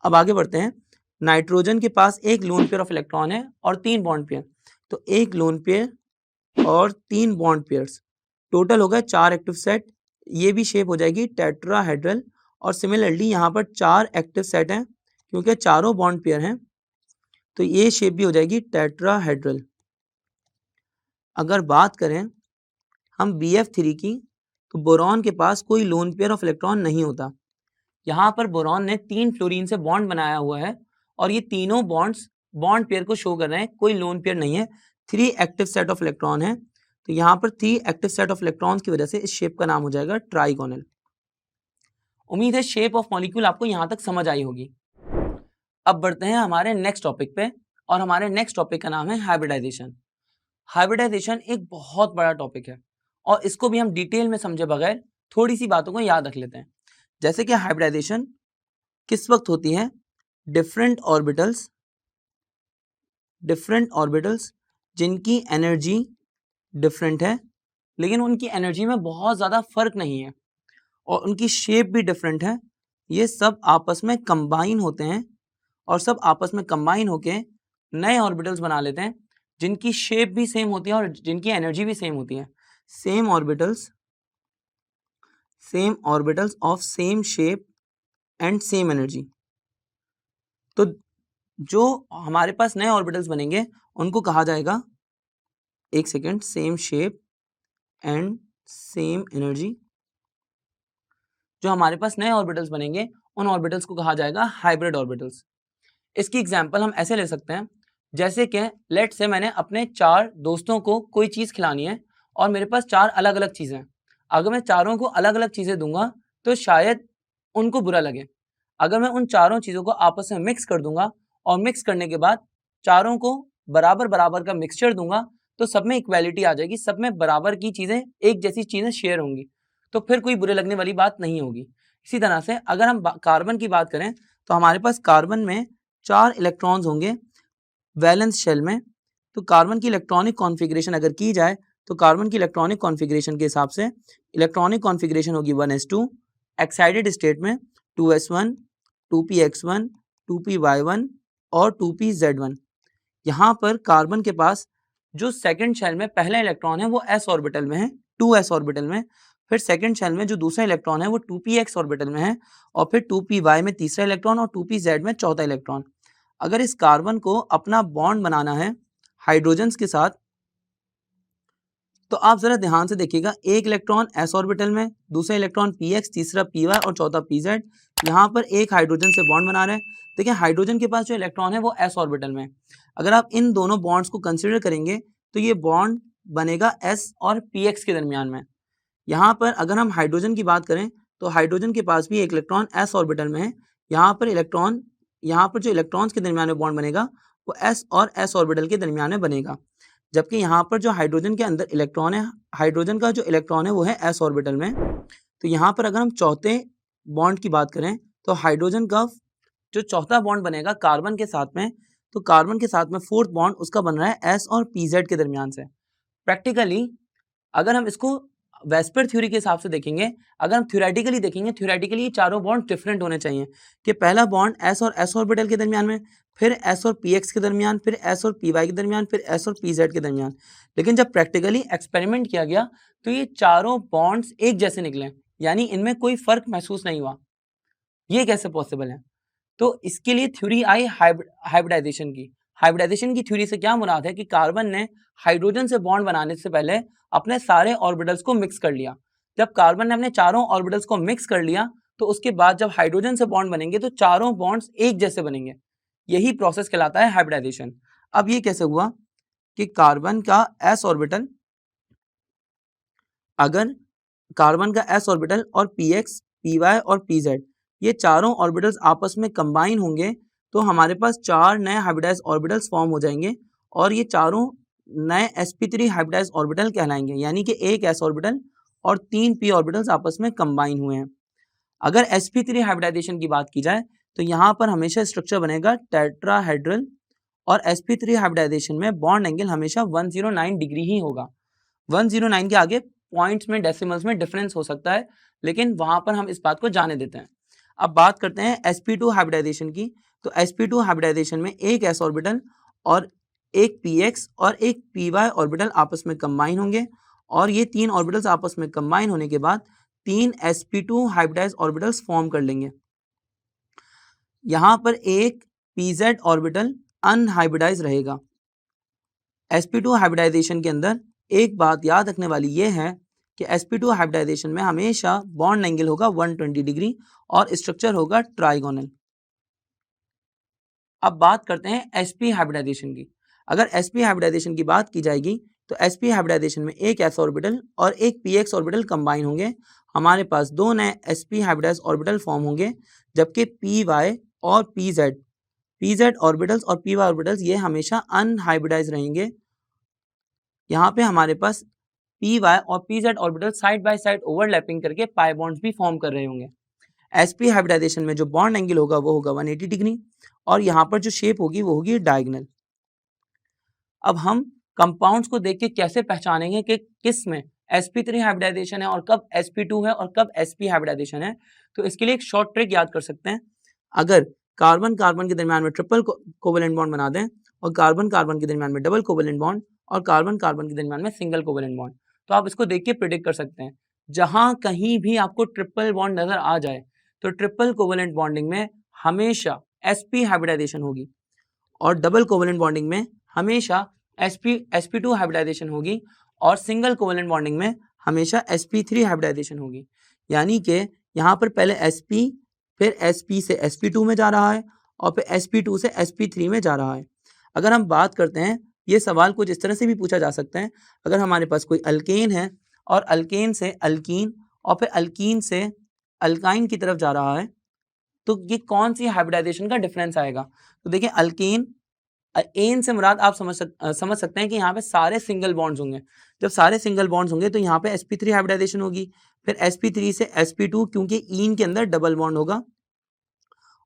अब आगे बढ़ते हैं। नाइट्रोजन के पास एक लोन पेयर ऑफ इलेक्ट्रॉन है और 3 बॉन्ड पेयर, तो एक लोन पेयर और 3 बॉन्ड पेयर्स, टोटल हो गए 4 एक्टिव सेट। ये भी शेप हो जाएगी टेट्राहेड्रल। और सिमिलरली यहाँ पर 4 एक्टिव सेट हैं क्योंकि चारों बॉन्ड पेयर हैं, तो ये शेप भी हो जाएगी टेट्राहेड्रल। अगर बात करें हम BF3 की, तो बोरॉन के पास कोई लोन पेयर ऑफ इलेक्ट्रॉन नहीं होता। यहाँ पर बोरॉन ने 3 फ्लोरीन से बॉन्ड बनाया हुआ है और ये तीनों बॉन्ड्स बॉन्ड पेयर को शो कर रहे हैं, कोई लोन पेयर नहीं है। 3 एक्टिव सेट ऑफ इलेक्ट्रॉन है, तो यहाँ पर 3 एक्टिव सेट ऑफ इलेक्ट्रॉन्स की वजह से इस शेप का नाम हो जाएगा ट्राइगोनल। उम्मीद है शेप ऑफ मॉलिक्यूल आपको यहाँ तक समझ आई होगी। अब बढ़ते हैं हमारे नेक्स्ट टॉपिक पे, और हमारे नेक्स्ट टॉपिक का नाम है हाइब्रिडाइजेशन। हाइब्रिडाइजेशन एक बहुत बड़ा टॉपिक है और इसको भी हम डिटेल में समझे बगैर थोड़ी सी बातों को याद रख लेते हैं। जैसे कि हाइब्रिडाइजेशन किस वक्त होती है? डिफरेंट ऑर्बिटल्स जिनकी एनर्जी डिफरेंट है, लेकिन उनकी एनर्जी में बहुत ज़्यादा फर्क नहीं है और उनकी शेप भी डिफरेंट है। ये सब आपस में कंबाइन होते हैं और सब आपस में कंबाइन होके नए ऑर्बिटल्स बना लेते हैं जिनकी शेप भी सेम होती है और जिनकी एनर्जी भी सेम होती है। Same orbitals of same shape and same energy. तो जो हमारे पास नए ऑर्बिटल्स बनेंगे उनको कहा जाएगा, एक second, same shape and same energy. जो हमारे पास नए ऑर्बिटल्स बनेंगे उन ऑर्बिटल्स को कहा जाएगा हाइब्रिड ऑर्बिटल्स। इसकी एग्जांपल हम ऐसे ले सकते हैं, जैसे कि लेट से मैंने अपने 4 दोस्तों को कोई चीज़ खिलानी है और मेरे पास 4 अलग अलग चीज़ें हैं। अगर मैं चारों को अलग अलग चीज़ें दूंगा तो शायद उनको बुरा लगे। अगर मैं उन चारों चीज़ों को आपस में मिक्स कर दूंगा और मिक्स करने के बाद चारों को बराबर बराबर का मिक्सचर दूंगा तो सब में इक्वालिटी आ जाएगी, सब में बराबर की चीज़ें, एक जैसी चीज़ें शेयर होंगी, तो फिर कोई बुरे लगने वाली बात नहीं होगी। इसी तरह से अगर हम कार्बन की बात करें तो हमारे पास कार्बन में 4 इलेक्ट्रॉन्स होंगे वैलेंस शेल में। तो कार्बन की इलेक्ट्रॉनिक कॉन्फ़िगरेशन अगर की जाए तो कार्बन की इलेक्ट्रॉनिक कॉन्फ़िगरेशन के हिसाब से इलेक्ट्रॉनिक कॉन्फ़िगरेशन होगी 1s2, एक्साइटेड स्टेट में 2s1, 2px1, 2py1 और 2pz1। यहाँ पर कार्बन के पास जो सेकंड शेल में पहला इलेक्ट्रॉन है वो s ऑर्बिटल में है, 2s ऑर्बिटल में। फिर सेकंड शेल में जो दूसरा इलेक्ट्रॉन है वो 2px ऑर्बिटल में है और फिर 2py में तीसरा इलेक्ट्रॉन और 2pz में चौथा इलेक्ट्रॉन। अगर इस कार्बन को अपना बॉन्ड बनाना है हाइड्रोजन्स के साथ तो आप जरा ध्यान से देखिएगा, एक इलेक्ट्रॉन s ऑर्बिटल में, दूसरा इलेक्ट्रॉन px, तीसरा py और चौथा pz। यहाँ पर एक हाइड्रोजन से बॉन्ड बना रहे हैं। देखिए हाइड्रोजन के पास जो इलेक्ट्रॉन है वो s ऑर्बिटल में। अगर आप इन दोनों बॉन्ड्स को कंसिडर करेंगे तो ये बॉन्ड बनेगा s और px के दरमियान में। यहाँ पर अगर हम हाइड्रोजन की बात करें तो हाइड्रोजन के पास भी एक इलेक्ट्रॉन s ऑर्बिटल में है। यहाँ पर जो इलेक्ट्रॉन्स के दरमियान में बॉन्ड बनेगा वो s और s ऑर्बिटल के दरमियान में बनेगा। जबकि यहाँ पर जो हाइड्रोजन के अंदर इलेक्ट्रॉन है, हाइड्रोजन का जो इलेक्ट्रॉन है वो है s ऑर्बिटल में। तो यहाँ पर अगर हम चौथे बॉन्ड की बात करें तो हाइड्रोजन का जो चौथा बॉन्ड बनेगा कार्बन के साथ में, तो कार्बन के साथ में फोर्थ बॉन्ड उसका बन रहा है s और pz के दरमियान से। प्रैक्टिकली अगर हम इसको वेस्पर थ्योरी के हिसाब से देखेंगे, अगर हम थ्योरेटिकली देखेंगे, थ्योरेटिकली ये चारों बॉन्ड डिफरेंट होने चाहिए कि पहला बॉन्ड s और s ऑर्बिटल के दरमियान में, फिर s और px के दरमियान, फिर s और py के दरमियान, फिर s और pz के दरमियान। लेकिन जब प्रैक्टिकली एक्सपेरिमेंट किया गया तो ये चारों बॉन्ड्स एक जैसे निकले, यानी इनमें कोई फर्क महसूस नहीं हुआ। ये कैसे पॉसिबल है? तो इसके लिए थ्योरी आई हाइब्रिडाइजेशन की। हाइब्रिडाइजेशन की थ्योरी से क्या मुराद है कि कार्बन ने हाइड्रोजन से बॉन्ड बनाने से पहले अपने सारे ऑर्बिटल्स को मिक्स कर लिया। जब कार्बन ने अपने चारों ऑर्बिटल्स को मिक्स कर लिया तो उसके बाद जब हाइड्रोजन से बॉन्ड बनेंगे तो चारों बॉन्ड्स एक जैसे बनेंगे। यही प्रोसेस कहलाता है हाइब्रिडाइजेशन। अब ये कैसे हुआ कि कार्बन का s ऑर्बिटल, अगर कार्बन का s ऑर्बिटल और px, py और pz ये चारों ऑर्बिटल्स आपस में कंबाइन होंगे तो हमारे पास 4 नए हाइब्रिडाइज ऑर्बिटल्स फॉर्म हो जाएंगे और ये चारों नए sp3 हाइब्रिडाइज ऑर्बिटल कहलाएंगे, यानी कि एक s ऑर्बिटल और 3 p ऑर्बिटल्स आपस में कंबाइन हुए हैं। अगर sp3 हाइब्रिडाइजेशन की बात की जाए तो यहाँ पर हमेशा स्ट्रक्चर बनेगा टेट्राहेड्रल और sp3 हाइब्रिडाइजेशन में बॉन्ड एंगल हमेशा 109 डिग्री ही होगा। 109 के आगे पॉइंट्स में, डेसिमल्स में डिफरेंस हो सकता है, लेकिन वहां पर हम इस बात को जाने देते हैं। अब बात करते हैं sp2 हाइब्रिडाइजेशन की। तो sp2 हाइब्रिडाइजेशन में एक s ऑर्बिटल और एक px और एक py ऑर्बिटल आपस में कंबाइन होंगे, और ये 3 ऑर्बिटल्स आपस में कंबाइन होने के बाद 3 sp2 हाइब्रिडाइज ऑर्बिटल्स फॉर्म कर लेंगे। यहां पर एक pz ऑर्बिटल अनहाइब्रिडाइज रहेगा। sp2 हाइब्रिडाइजेशन के अंदर एक बात याद रखने वाली ये है कि sp2 हाइब्रिडाइजेशन में हमेशा बॉन्ड एंगल होगा 120 डिग्री और स्ट्रक्चर होगा ट्राइगोनल। अब बात करते हैं sp हाइब्रिडाइजेशन की। अगर sp हाइब्रिडाइजेशन की बात की जाएगी तो sp हाइब्रिडाइजेशन में एक s ऑर्बिटल और एक px ऑर्बिटल कंबाइन होंगे। हमारे पास दो नए sp हाइब्रिडाइज ऑर्बिटल फॉर्म होंगे, जबकि py और pz ऑर्बिटल्स और py ऑर्बिटल्स ये हमेशा अनहाइब्रिडाइज रहेंगे। यहाँ पे हमारे पास py और pz orbital side by side overlapping करके पाई बॉन्ड्स भी फॉर्म कर रहे होंगे। sp हाइब्रिडाइजेशन में जो बॉन्ड एंगल होगा वो होगा 180 डिग्री, और यहाँ पर जो शेप होगी वो होगी डायगोनल। अब हम कंपाउंड्स को देख के कैसे पहचानेंगे कि किस में sp3 हाइब्रिडाइजेशन है और कब sp2 है और कब sp हाइब्रिडाइजेशन है? तो इसके लिए एक शॉर्ट ट्रिक याद कर सकते हैं। अगर कार्बन कार्बन के दरमियान में ट्रिपल कोवेलेंट बॉन्ड बना दें और कार्बन कार्बन के दरमियान में डबल कोवेलेंट बॉन्ड और कार्बन कार्बन के दरमियान में सिंगल कोवेलेंट बॉन्ड, तो आप इसको देख के प्रिडिक्ट कर सकते हैं। जहां कहीं भी आपको ट्रिपल बॉन्ड नजर आ जाए तो ट्रिपल कोवेलेंट बॉन्डिंग में हमेशा sp हाइब्रिडाइजेशन होगी, और डबल कोवेलेंट बॉन्डिंग में हमेशा sp2 हाइब्रिडाइजेशन होगी, और सिंगल कोवेलेंट बॉन्डिंग में हमेशा sp3 हाइब्रिडाइजेशन होगी। यानी कि यहाँ पर पहले sp, फिर sp से sp2 में जा रहा है और फिर sp2 से sp3 में जा रहा है। अगर हम बात करते हैं, ये सवाल कुछ इस तरह से भी पूछा जा सकता है। अगर हमारे पास कोई अल्केन है और अल्केन से अल्कीन और फिर अल्कीन से अल्काइन की तरफ जा रहा है, तो ये कौन सी हाइब्रिडाइजेशन का डिफरेंस आएगा? तो देखिए, अल्केन, एन से मुराद आप समझ सकते हैं कि यहाँ पे सारे सिंगल बॉन्ड्स होंगे। जब सारे सिंगल बॉन्ड्स होंगे तो यहाँ पे sp3 हाइब्रिडाइजेशन होगी, फिर sp3 से sp2, क्योंकि ईन के अंदर डबल बॉन्ड होगा,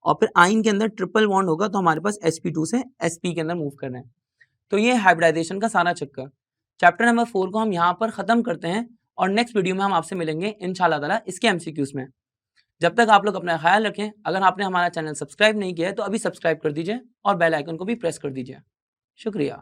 और फिर आइन के अंदर ट्रिपल बॉन्ड होगा, तो हमारे पास sp2 से sp के अंदर मूव कर रहे हैं। तो ये हाइब्रिडाइजेशन का सारा चक्कर। चैप्टर नंबर 4 को हम यहाँ पर खत्म करते हैं, और नेक्स्ट वीडियो में हम आपसे मिलेंगे इंशाल्लाह ताला इसके MCQs में। जब तक आप लोग अपना ख्याल रखें। अगर आपने हमारा चैनल सब्सक्राइब नहीं किया है तो अभी सब्सक्राइब कर दीजिए और बेल आइकन को भी प्रेस कर दीजिए। शुक्रिया।